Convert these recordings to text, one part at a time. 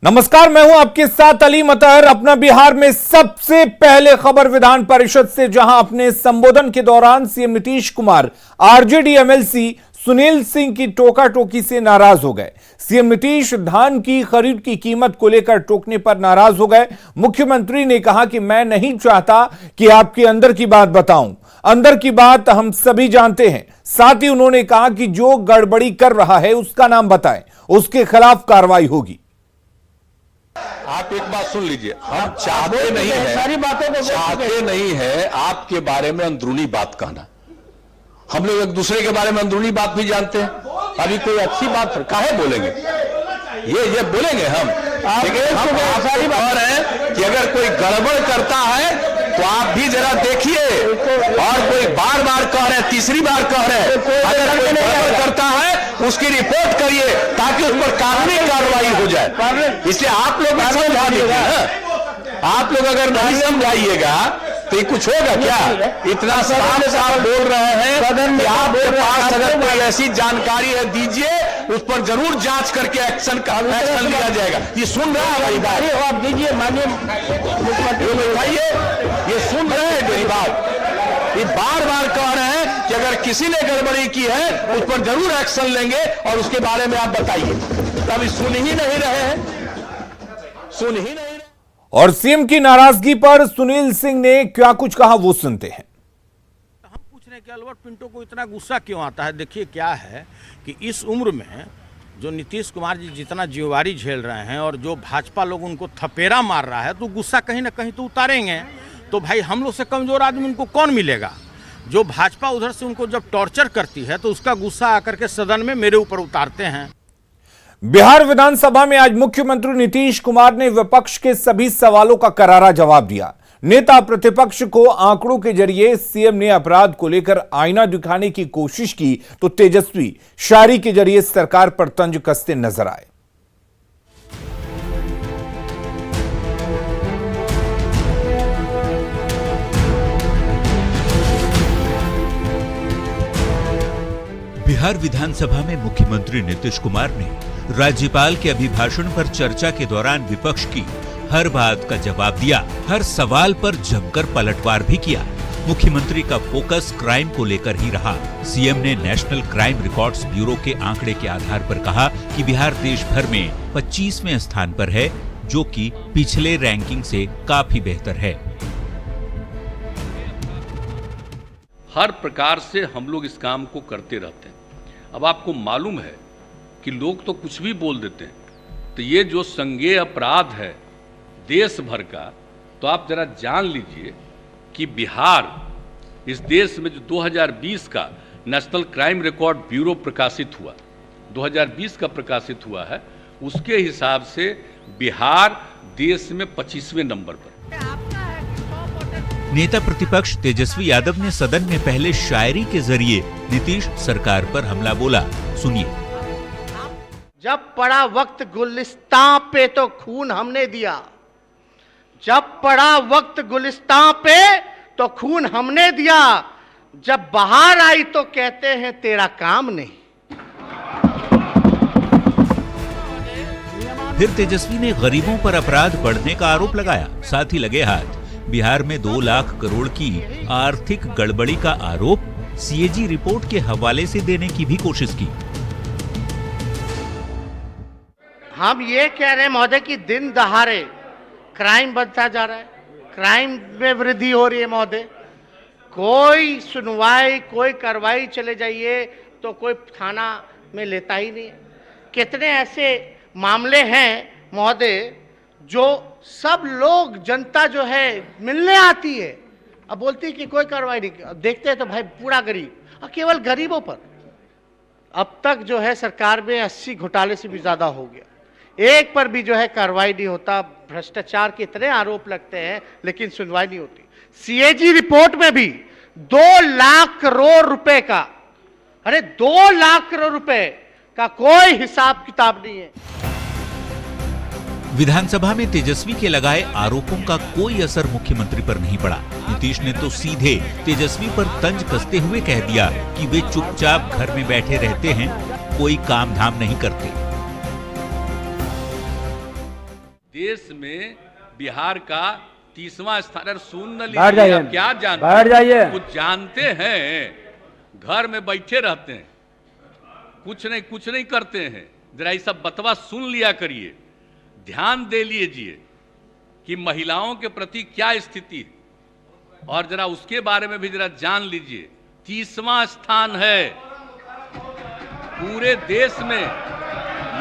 नमस्कार, मैं हूं आपके साथ अली मतहर। अपना बिहार में सबसे पहले खबर विधान परिषद से, जहां अपने संबोधन के दौरान CM Nitish Kumar RJD MLC Sunil Singh की टोका टोकी से नाराज हो गए। सीएम नीतीश धान की खरीद की कीमत को लेकर टोकने पर नाराज हो गए। मुख्यमंत्री ने कहा कि मैं नहीं चाहता कि आपके अंदर की बात बताऊं, अंदर की बात हम सभी जानते हैं। साथ ही उन्होंने कहा कि जो गड़बड़ी कर रहा है उसका नाम बताएं, उसके खिलाफ कार्रवाई होगी। आप एक बात सुन लीजिए, हम चाहते नहीं है, सारी बातों को चाहते नहीं है आपके बारे में अंदरूनी बात कहना। हम लोग एक दूसरे के बारे में अंदरूनी बात भी जानते हैं। अभी कोई अच्छी बात काहे बोलेंगे, ये बोलेंगे हम। लेकिन हम सारी बात है कि अगर कोई गड़बड़ करता है तो आप भी जरा देखिए, और कोई बार बार कह रहे हैं, तीसरी बार कह रहे हैं, अगर कोई गड़बड़ करता है उसकी रिपोर्ट करिए ताकि उस पर कानूनी कार्रवाई हो जाए। इसलिए आप लोग समझा दीजिए ना। आप लोग अगर नहीं समझाइएगा तो ये कुछ होगा क्या? इतना साफ बोल रहे हैं कि आपके पास अगर कोई ऐसी जानकारी है दीजिए, उस पर जरूर जांच करके एक्शन लिया जाएगा। ये सुन रहा है मेरी बात, आप दीजिए माननीय मुख्यमंत्री बताइए, ये सुन रहे हैं मेरी बात। ये बार बार कह रहे हैं कि अगर किसी ने गड़बड़ी की है उस पर जरूर एक्शन लेंगे और उसके बारे में आप बताइए। अभी सुन ही नहीं रहे हैं, सुन ही नहीं। और सीएम की नाराजगी पर सुनील सिंह ने क्या कुछ कहा, वो सुनते हैं। हम पूछ रहे हैं कि अलबर्ट पिंटो को इतना गुस्सा क्यों आता है। देखिए क्या है कि इस उम्र में जो नीतीश कुमार जी जितना जिम्मेवारी झेल रहे हैं और जो भाजपा लोग उनको थपेरा मार रहा है, तो गुस्सा कहीं ना कहीं तो उतारेंगे। तो भाई हम लोग से कमजोर आदमी उनको कौन मिलेगा? जो भाजपा उधर से उनको जब टॉर्चर करती है तो उसका गुस्सा आकर के सदन में मेरे ऊपर उतारते हैं। बिहार विधानसभा में आज मुख्यमंत्री नीतीश कुमार ने विपक्ष के सभी सवालों का करारा जवाब दिया। नेता प्रतिपक्ष को आंकड़ों के जरिए सीएम ने अपराध को लेकर आईना दिखाने की कोशिश की, तो तेजस्वी शायरी के जरिए सरकार पर तंज कसते नजर आए। बिहार विधानसभा में मुख्यमंत्री नीतीश कुमार ने राज्यपाल के अभिभाषण पर चर्चा के दौरान विपक्ष की हर बात का जवाब दिया, हर सवाल पर जमकर पलटवार भी किया। मुख्यमंत्री का फोकस क्राइम को लेकर ही रहा। सीएम ने नेशनल क्राइम रिकॉर्ड्स ब्यूरो के आंकड़े के आधार पर कहा कि बिहार देश भर में 25वें स्थान पर है, जो कि पिछले रैंकिंग से काफी बेहतर है। हर प्रकार से हम लोग इस काम को करते रहते हैं। अब आपको मालूम है कि लोग तो कुछ भी बोल देते हैं, तो ये जो संज्ञेय अपराध है देश भर का, तो आप जरा जान लीजिए कि बिहार इस देश में जो 2020 का नेशनल क्राइम रिकॉर्ड ब्यूरो प्रकाशित हुआ, 2020 का प्रकाशित हुआ है, उसके हिसाब से बिहार देश में 25वें नंबर पर। नेता प्रतिपक्ष तेजस्वी यादव ने सदन में पहले शायरी के जरिए नीतीश सरकार पर हमला बोला। सुनिए। जब पड़ा वक्त गुलिस्तां पे तो खून हमने दिया, जब पड़ा वक्त गुलिस्तां पे तो खून हमने दिया, जब बाहर आई तो कहते हैं तेरा काम नहीं। फिर तेजस्वी ने गरीबों पर अपराध बढ़ने का आरोप लगाया, साथ ही लगे हाथ बिहार में 2 लाख करोड़ की आर्थिक गड़बड़ी का आरोप सीएजी रिपोर्ट के हवाले से देने की भी कोशिश की। हम ये कह रहे हैं महोदय कि दिन दहाड़े क्राइम बढ़ता जा रहा है, क्राइम में वृद्धि हो रही है महोदय। कोई सुनवाई, कोई कार्रवाई चले जाइए तो कोई थाना में लेता ही नहीं है। कितने ऐसे मामले हैं महोदय जो सब लोग, जनता जो है मिलने आती है, अब बोलती है कि कोई कार्रवाई नहीं, अब देखते हैं तो भाई पूरा गरीब, और केवल गरीबों पर अब तक जो है सरकार में 80 घोटाले से भी ज्यादा हो गया, एक पर भी जो है कार्रवाई नहीं होता। भ्रष्टाचार के इतने आरोप लगते हैं लेकिन सुनवाई नहीं होती। सीएजी रिपोर्ट में भी 2 लाख करोड़ रुपए का, अरे 2 लाख करोड़ रुपए का कोई हिसाब किताब नहीं है। विधानसभा में तेजस्वी के लगाए आरोपों का कोई असर मुख्यमंत्री पर नहीं पड़ा। नीतीश ने तो सीधे तेजस्वी पर तंज कसते हुए कह दिया कि वे चुपचाप घर में बैठे रहते हैं, कोई काम धाम नहीं करते। देश में बिहार का 30वां स्थान। अरे सुन न लीजिए, आप क्या जानते हैं? कुछ जानते हैं? घर में बैठे रहते हैं, कुछ नहीं करते हैं। जरा ये सब बतवा सुन लिया करिए, ध्यान दे लीजिए कि महिलाओं के प्रति क्या स्थिति है, और जरा उसके बारे में भी जरा जान लीजिए। 30वां स्थान है पूरे देश में।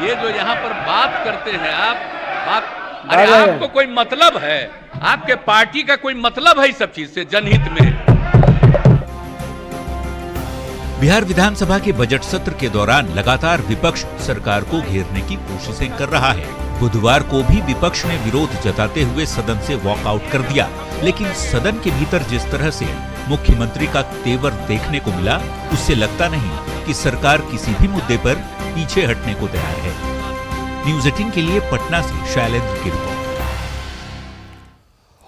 ये जो यहाँ पर बात करते हैं आप, अरे आपको कोई मतलब है? आपके पार्टी का कोई मतलब है इस सब चीज से, जनहित में? बिहार विधानसभा के बजट सत्र के दौरान लगातार विपक्ष सरकार को घेरने की कोशिशें कर रहा है। बुधवार को भी विपक्ष ने विरोध जताते हुए सदन से वॉकआउट कर दिया, लेकिन सदन के भीतर जिस तरह से मुख्यमंत्री का तेवर देखने को मिला, उससे लगता नहीं कि सरकार किसी भी मुद्दे पर पीछे हटने को तैयार है। न्यूज़ 18 के लिए पटना से शैलेंद्र की रिपोर्ट।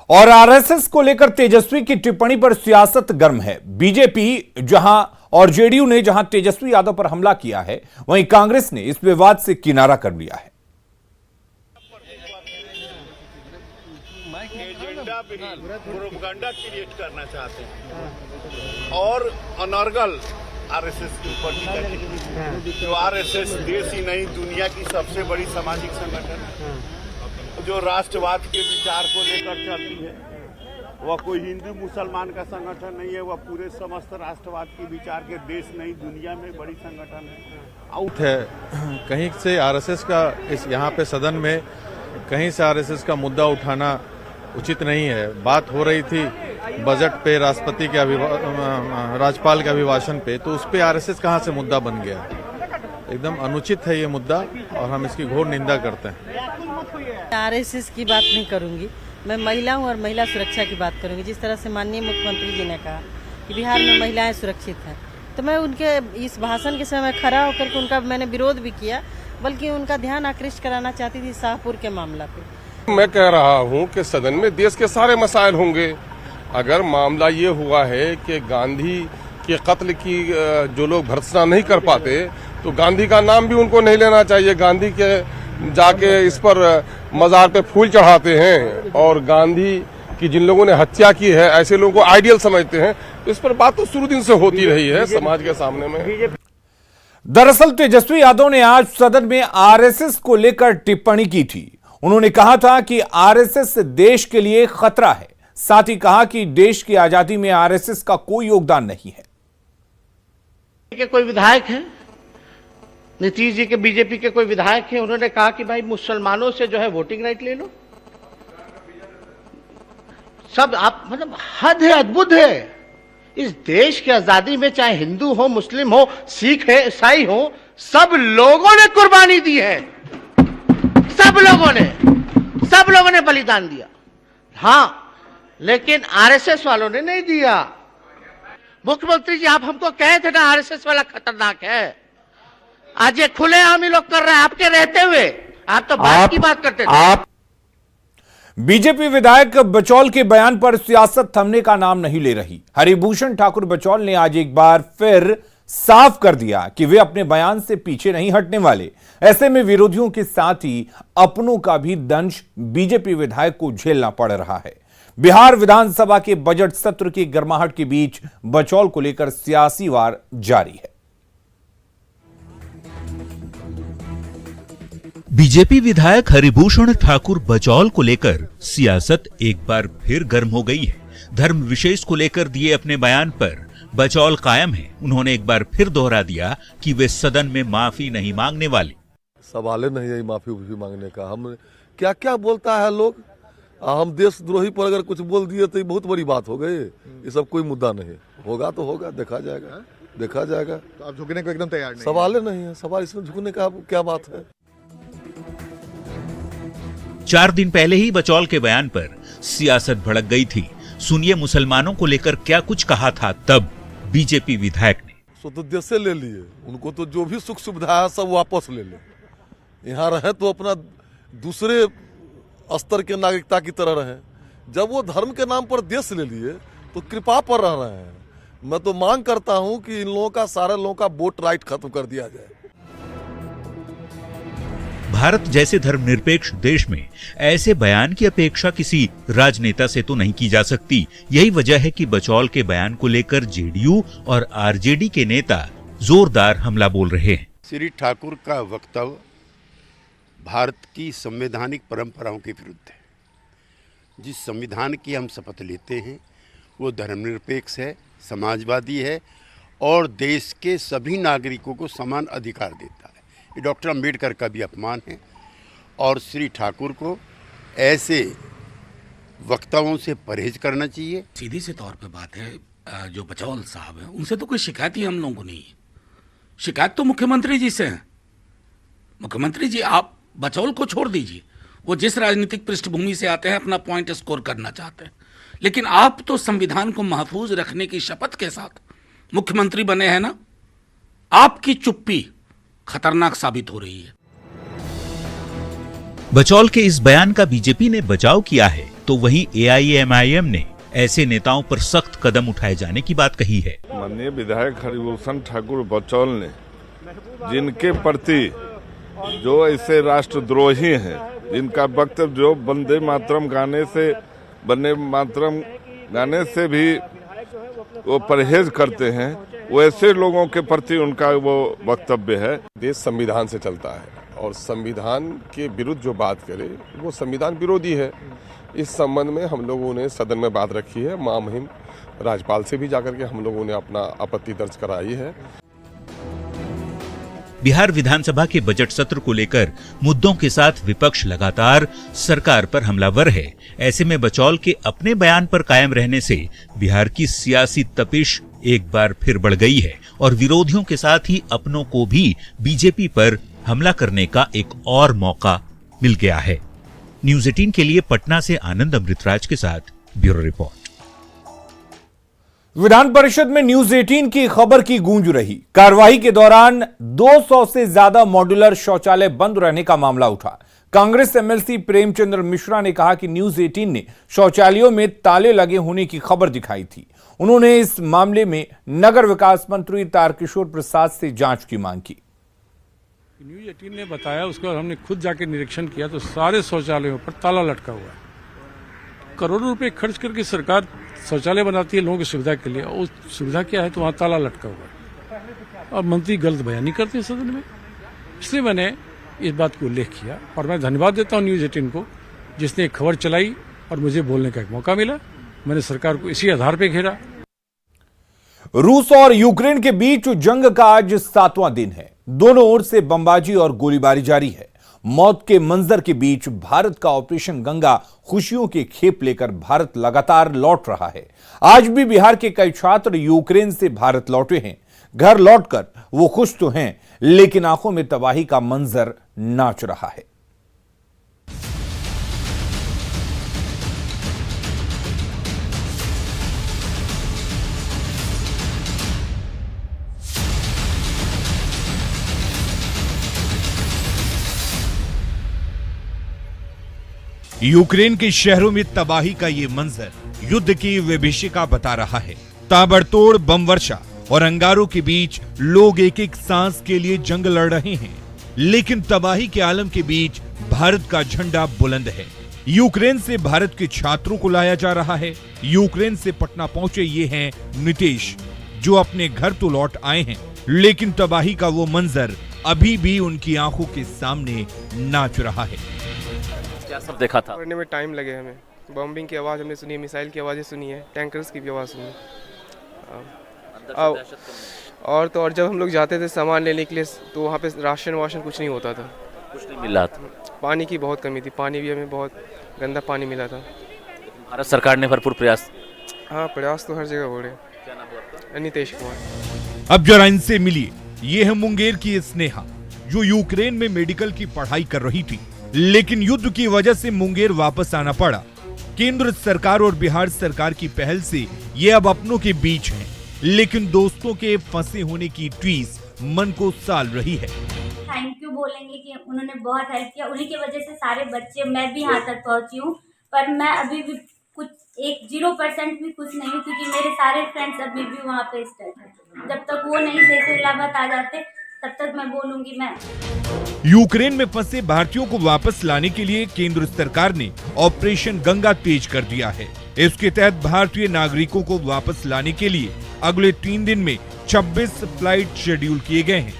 और आरएसएस को लेकर तेजस्वी की टिप्पणी पर सियासत गर्म है। बीजेपी जहां और जेडीयू ने जहां तेजस्वी यादव पर हमला किया है, वहीं कांग्रेस ने इस विवाद से किनारा कर लिया है। प्रोपेगेंडा क्रिएट करना चाहते हैं और अनर्गल आरएसएस के ऊपर टीका की। जो आरएसएस देश ही नहीं दुनिया की सबसे बड़ी सामाजिक संगठन है, जो राष्ट्रवाद के विचार को लेकर चलती है। वह कोई हिंदू मुसलमान का संगठन नहीं है, वह पूरे समस्त राष्ट्रवाद के विचार के देश नहीं दुनिया में बड़ी संगठन है। आउट है कहीं से आरएसएस का इस यहाँ पे सदन में कहीं से आरएसएस का मुद्दा उठाना उचित नहीं है। बात हो रही थी बजट पे, राष्ट्रपति के राज्यपाल के अभिभाषण पे, तो उस पे आरएसएस कहाँ से मुद्दा बन गया? एकदम अनुचित है ये मुद्दा और हम इसकी घोर निंदा करते हैं। आरएसएस की बात नहीं करूंगी, मैं महिला हूं और महिला सुरक्षा की बात करूंगी। जिस तरह से माननीय मुख्यमंत्री जी ने कहा कि बिहार में महिलाएं सुरक्षित हैं, तो मैं उनके इस भाषण के समय खड़ा होकर के उनका मैंने विरोध भी किया, बल्कि उनका ध्यान आकृष्ट कराना चाहती थी शाहपुर के मामला पे। मैं कह रहा हूं कि सदन में देश के सारे मसाइल होंगे। अगर मामला ये हुआ है कि गांधी के कत्ल की जो लोग भर्त्सना नहीं कर पाते, तो गांधी का नाम भी उनको नहीं लेना चाहिए। गांधी के जाके इस पर मजार पे फूल चढ़ाते हैं और गांधी की जिन लोगों ने हत्या की है ऐसे लोगों को आइडियल समझते हैं। तो इस पर बात तो शुरू दिन से होती रही है समाज के सामने में। दरअसल तेजस्वी यादव ने आज सदन में आरएसएस को लेकर टिप्पणी की थी। उन्होंने कहा था कि आरएसएस देश के लिए खतरा है। साथ ही कहा कि देश की आजादी में आरएसएस का कोई योगदान नहीं है। के कोई विधायक हैं, नीतीश जी के बीजेपी के कोई विधायक हैं, उन्होंने कहा कि भाई मुसलमानों से जो है वोटिंग राइट ले लो। सब आप मतलब हद है, अद्भुत है। इस देश की आजादी में चाहे हिंदू हो, मुस्लिम हो, सिख है, ईसाई हो, सब लोगों ने कुर्बानी दी है। सब लोगों ने बलिदान दिया। हाँ, लेकिन आरएसएस वालों ने नहीं दिया। मुख्यमंत्री जी आप हमको कहे थे ना आरएसएस वाला खतरनाक है। आज ये खुलेआम ही लोग कर रहे हैं आपके रहते हुए। आप तो बात की बात करते थे। बीजेपी विधायक बचौल के बयान पर सियासत थमने का नाम नहीं ले रही। हरिभूषण ठाकुर बचौल ने आज एक बार फिर साफ कर दिया कि वे अपने बयान से पीछे नहीं हटने वाले। ऐसे में विरोधियों के साथ ही अपनों का भी दंश बीजेपी विधायक को झेलना पड़ रहा है। बिहार विधानसभा के बजट सत्र की गर्माहट के बीच बचौल को लेकर सियासी वार जारी है। बीजेपी विधायक हरिभूषण ठाकुर बचौल को लेकर सियासत एक बार फिर गर्म हो गई है। धर्म विशेष को लेकर दिए अपने बयान पर बचौल कायम है। उन्होंने एक बार फिर दोहरा दिया कि वे सदन में माफी नहीं मांगने वाले। सवाल नहीं है माफी मांगने का। हम क्या क्या बोलता है लोग, हम देशद्रोही पर अगर कुछ बोल दिए तो ये बहुत बड़ी बात हो गई। ये सब कोई मुद्दा नहीं होगा, तो होगा, देखा जाएगा। तो आप झुकने को एकदम तैयार नहीं? सवाल नहीं है, सवाल इसमें झुकने का क्या बात है। 4 दिन पहले ही बचौल के बयान पर सियासत भड़क गई थी। सुनिए मुसलमानों को लेकर क्या कुछ कहा था तब बीजेपी विधायक ने। तो देश से ले लिए, उनको तो जो भी सुख सुविधा है सब वापस ले ले। यहाँ रहे तो अपना दूसरे स्तर के नागरिकता की तरह रहे। जब वो धर्म के नाम पर देश ले लिए तो कृपा पर रह रहे हैं। मैं तो मांग करता हूं कि इन लोगों का, सारे लोगों का वोट राइट खत्म कर दिया जाए। भारत जैसे धर्मनिरपेक्ष देश में ऐसे बयान की अपेक्षा किसी राजनेता से तो नहीं की जा सकती। यही वजह है कि बचौल के बयान को लेकर जेडीयू और आरजेडी के नेता जोरदार हमला बोल रहे हैं। श्री ठाकुर का वक्तव्य भारत की संवैधानिक परंपराओं के विरुद्ध है। जिस संविधान की हम शपथ लेते हैं वो धर्मनिरपेक्ष है, समाजवादी है और देश के सभी नागरिकों को समान अधिकार देता है। ये डॉक्टर अंबेडकर का भी अपमान है और श्री ठाकुर को ऐसे वक्तव्यों से परहेज करना चाहिए। सीधी से तौर पे बात है, जो बचौल साहब हैं उनसे तो कोई शिकायत ही हम लोगों को नहीं है। शिकायत तो मुख्यमंत्री जी से है। मुख्यमंत्री जी आप बचौल को छोड़ दीजिए, वो जिस राजनीतिक पृष्ठभूमि से आते हैं अपना पॉइंट स्कोर करना चाहते हैं, लेकिन आप तो संविधान को महफूज रखने की शपथ के साथ मुख्यमंत्री बने हैं ना। आपकी चुप्पी खतरनाक साबित हो रही है। बचौल के इस बयान का बीजेपी ने बचाव किया है तो वहीं एआईएमआईएम ने ऐसे नेताओं पर सख्त कदम उठाए जाने की बात कही है। माननीय विधायक हरिभूषण ठाकुर बचौल ने जिनके प्रति जो ऐसे राष्ट्रद्रोही हैं, जिनका वक्तव्य जो वंदे मातरम गाने से भी वो परहेज करते हैं, वैसे लोगों के प्रति उनका वो वक्तव्य है। देश संविधान से चलता है और संविधान के विरुद्ध जो बात करे वो संविधान विरोधी है। इस संबंध में हम लोगों ने सदन में बात रखी है। महामहिम राज्यपाल से भी जाकर के हम लोगों ने अपना आपत्ति दर्ज कराई है। बिहार विधानसभा के बजट सत्र को लेकर मुद्दों के साथ विपक्ष लगातार सरकार पर हमलावर है। ऐसे में बचौल के अपने बयान पर कायम रहने से बिहार की सियासी तपिश एक बार फिर बढ़ गई है और विरोधियों के साथ ही अपनों को भी बीजेपी पर हमला करने का एक और मौका मिल गया है। न्यूज़ 18 के लिए पटना से आनंद अमृतराज के साथ ब्यूरो रिपोर्ट। विधान परिषद में न्यूज 18 की खबर की गूंज रही। कार्रवाई के दौरान 200 से ज्यादा मॉड्यूलर शौचालय बंद रहने का मामला उठा। कांग्रेस एमएलसी प्रेमचंद्र मिश्रा ने कहा कि न्यूज 18 ने शौचालयों में ताले लगे होने की खबर दिखाई थी। उन्होंने इस मामले में नगर विकास मंत्री तारकिशोर प्रसाद से जांच की मांग की। न्यूज 18 ने बताया, उसके बाद हमने खुद जाके निरीक्षण किया तो सारे शौचालयों पर ताला लटका हुआ है। करोड़ों रुपए खर्च करके सरकार शौचालय बनाती है लोगों की सुविधा के लिए, और सुविधा क्या है तो वहां ताला लटका हुआ है और मंत्री गलत बयानी करते हैं सदन में। इसलिए मैंने इस बात को उल्लेख किया और मैं धन्यवाद देता हूं न्यूज 18 को, जिसने एक खबर चलाई और मुझे बोलने का एक मौका मिला। मैंने सरकार को इसी आधार पर घेरा। रूस और यूक्रेन के बीच जंग का आज 7वां दिन है। दोनों ओर से बमबाजी और गोलीबारी जारी है। मौत के मंजर के बीच भारत का ऑपरेशन गंगा खुशियों के खेप लेकर भारत लगातार लौट रहा है। आज भी बिहार के कई छात्र यूक्रेन से भारत लौटे हैं। घर लौटकर वो खुश तो हैं, लेकिन आंखों में तबाही का मंजर नाच रहा है। यूक्रेन के शहरों में तबाही का ये मंजर युद्ध की विभीषिका बता रहा है। ताबड़तोड़ बम वर्षा और अंगारों के बीच लोग एक एक सांस के लिए जंग लड़ रहे हैं, लेकिन तबाही के आलम के बीच भारत का झंडा बुलंद है। यूक्रेन से भारत के छात्रों को लाया जा रहा है। यूक्रेन से पटना पहुंचे ये हैं नितेश, जो अपने घर तो लौट आए हैं, लेकिन तबाही का वो मंजर अभी भी उनकी आंखों के सामने नाच रहा है। क्या सब देखा था? पढ़ने में टाइम लगे हमें। बॉम्बिंग की आवाज़ हमने सुनी है, मिसाइल की आवाज़ें सुनी है, टैंकर्स की भी आवाज़ सुनी। और तो और जब हम लोग जाते थे सामान लेने के लिए तो वहाँ पे राशन वाशन कुछ नहीं होता था, कुछ नहीं मिल रहा था। पानी की बहुत कमी थी, पानी भी हमें बहुत गंदा पानी मिला था। भारत सरकार ने भरपूर प्रयास। हाँ, प्रयास तो हर जगह हो रहे। क्या नाम हुआ आपका? नितेश कुमार। अब जरा इनसे मिलिए। ये है मुंगेर की स्नेहा, जो यूक्रेन में मेडिकल की पढ़ाई कर रही थी, लेकिन युद्ध की वजह से मुंगेर वापस आना पड़ा। केंद्र सरकार और बिहार सरकार की पहल से ये अब अपनों के बीच हैं, लेकिन दोस्तों के फंसे होने की टीस मन को साल रही है। थैंक यू बोलेंगे कि उन्होंने बहुत हेल्प किया, उन्हीं की वजह से सारे बच्चे, मैं भी यहाँ तक पहुँची हूँ। पर मैं अभी भी कुछ 0% भी खुश नहीं हूँ, क्योंकि मेरे सारे फ्रेंड्स अभी भी वहाँ पे स्टक हैं। जब तक वो नहीं सही से इलाहाबाद आ जाते तब तक मैं बोलूँगी मैं यूक्रेन में फंसे भारतीयों को वापस लाने के लिए केंद्र सरकार ने ऑपरेशन गंगा तेज कर दिया है। इसके तहत भारतीय नागरिकों को वापस लाने के लिए अगले 3 दिन में 26 फ्लाइट शेड्यूल किए गए हैं।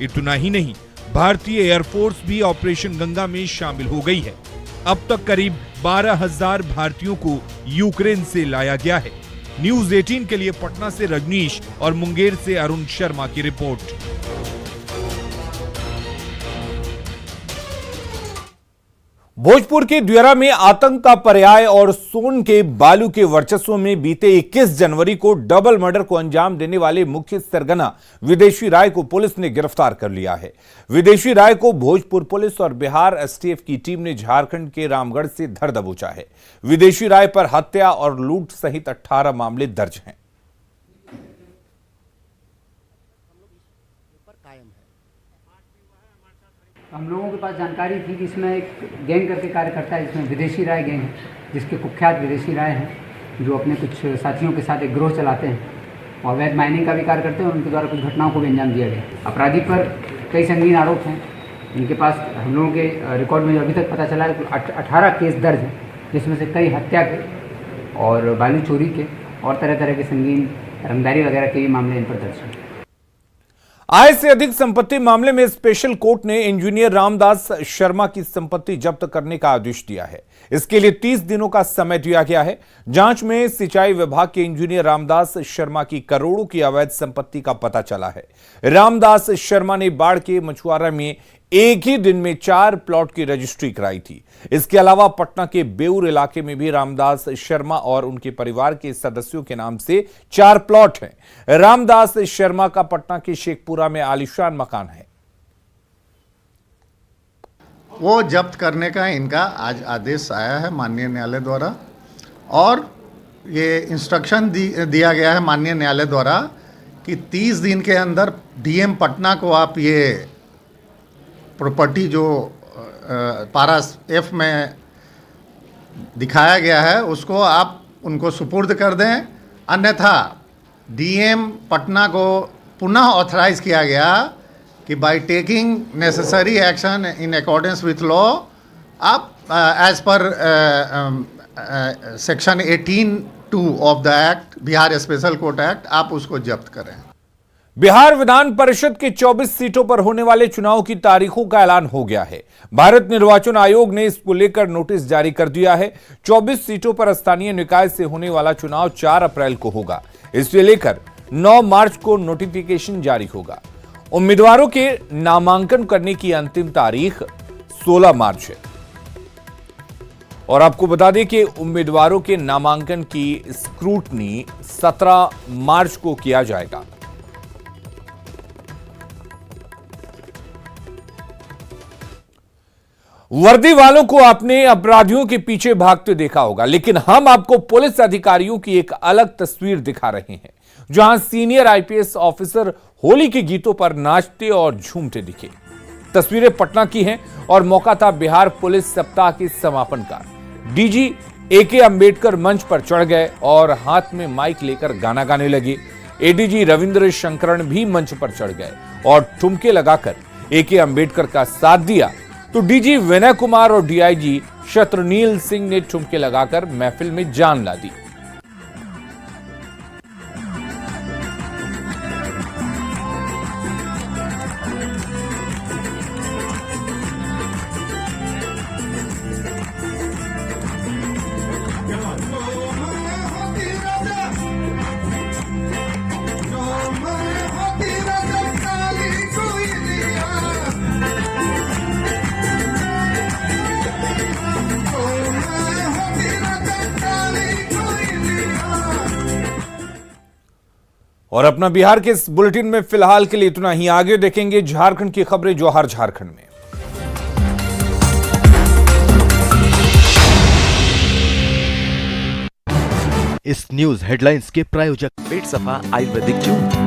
इतना ही नहीं, भारतीय एयरफोर्स भी ऑपरेशन गंगा में शामिल हो गई है। अब तक करीब 12,000 भारतीयों को यूक्रेन से लाया गया है। न्यूज 18 के लिए पटना से रजनीश और मुंगेर से अरुण शर्मा की रिपोर्ट। भोजपुर के द्वेरा में आतंक का पर्याय और सोन के बालू के वर्चस्व में बीते 21 जनवरी को डबल मर्डर को अंजाम देने वाले मुख्य सरगना विदेशी राय को पुलिस ने गिरफ्तार कर लिया है। विदेशी राय को भोजपुर पुलिस और बिहार एसटीएफ की टीम ने झारखंड के रामगढ़ से धर दबोचा है। विदेशी राय पर हत्या और लूट सहित 18 मामले दर्ज हैं। हम लोगों के पास जानकारी थी कि इसमें एक गैंग करके कार्य करता है, जिसमें विदेशी राय गैंग है, जिसके कुख्यात विदेशी राय हैं, जो अपने कुछ साथियों के साथ एक गिरोह चलाते हैं और अवैध माइनिंग का भी कार्य करते हैं और उनके द्वारा कुछ घटनाओं को भी अंजाम दिया गया। अपराधी पर कई संगीन आरोप हैं। इनके पास हम लोगों के रिकॉर्ड में अभी तक पता चला है कि 18 केस दर्ज हैं, जिसमें से कई हत्या के और बालू चोरी के और तरह तरह के संगीन रंगदारी वगैरह के भी मामले इन पर दर्ज हैं। आय से अधिक संपत्ति मामले में स्पेशल कोर्ट ने इंजीनियर रामदास शर्मा की संपत्ति जब्त करने का आदेश दिया है। इसके लिए 30 दिनों का समय दिया गया है। जांच में सिंचाई विभाग के इंजीनियर रामदास शर्मा की करोड़ों की अवैध संपत्ति का पता चला है। रामदास शर्मा ने बाढ़ के मछुआरा में एक ही दिन में 4 प्लॉट की रजिस्ट्री कराई थी। इसके अलावा पटना के बेउर इलाके में भी रामदास शर्मा और उनके परिवार के सदस्यों के नाम से 4 प्लॉट हैं। रामदास शर्मा का पटना के शेखपुरा में आलीशान मकान है। वो जब्त करने का इनका आज आदेश आया है माननीय न्यायालय द्वारा और ये इंस्ट्रक्शन दिया गया है माननीय न्यायालय द्वारा कि 30 दिन के अंदर डीएम पटना को आप ये प्रॉपर्टी जो पारा एफ में दिखाया गया है उसको आप उनको सुपुर्द कर दें, अन्यथा डीएम पटना को पुनः ऑथराइज किया गया कि by taking necessary action in accordance with law आप as per section 18(2) of the act, Bihar special court act, आप उसको जब्त करें। बिहार विधान परिषद के 24 सीटों पर होने वाले चुनाव की तारीखों का ऐलान हो गया है। भारत निर्वाचन आयोग ने इसको लेकर नोटिस जारी कर दिया है। 24 सीटों पर स्थानीय निकाय से होने वाला चुनाव 4 अप्रैल को होगा। इसे लेकर 9 मार्च को नोटिफिकेशन जारी होगा। उम्मीदवारों के नामांकन करने की अंतिम तारीख 16 मार्च है। और आपको बता दें कि उम्मीदवारों के नामांकन की स्क्रूटनी 17 मार्च को किया जाएगा। वर्दी वालों को आपने अपराधियों के पीछे भागते देखा होगा, लेकिन हम आपको पुलिस अधिकारियों की एक अलग तस्वीर दिखा रहे हैं, जहां सीनियर आईपीएस ऑफिसर होली के गीतों पर नाचते और झूमते दिखे। तस्वीरें पटना की हैं और मौका था बिहार पुलिस सप्ताह के समापन का। डीजी एके अंबेडकर मंच पर चढ़ गए और हाथ में माइक लेकर गाना गाने लगे। एडीजी रविंद्र शंकरन भी मंच पर चढ़ गए और ठुमके लगाकर एके अंबेडकर का साथ दिया। तो डीजी विनय कुमार और डीआईजी शत्रुनील सिंह ने ठुमके लगाकर महफिल में जान ला दी। और अपना बिहार के इस बुलेटिन में फिलहाल के लिए इतना ही। आगे देखेंगे झारखंड की खबरें जोहार झारखंड में। इस न्यूज हेडलाइंस के प्रायोजक पेट सफा आयुर्वेदिक जून।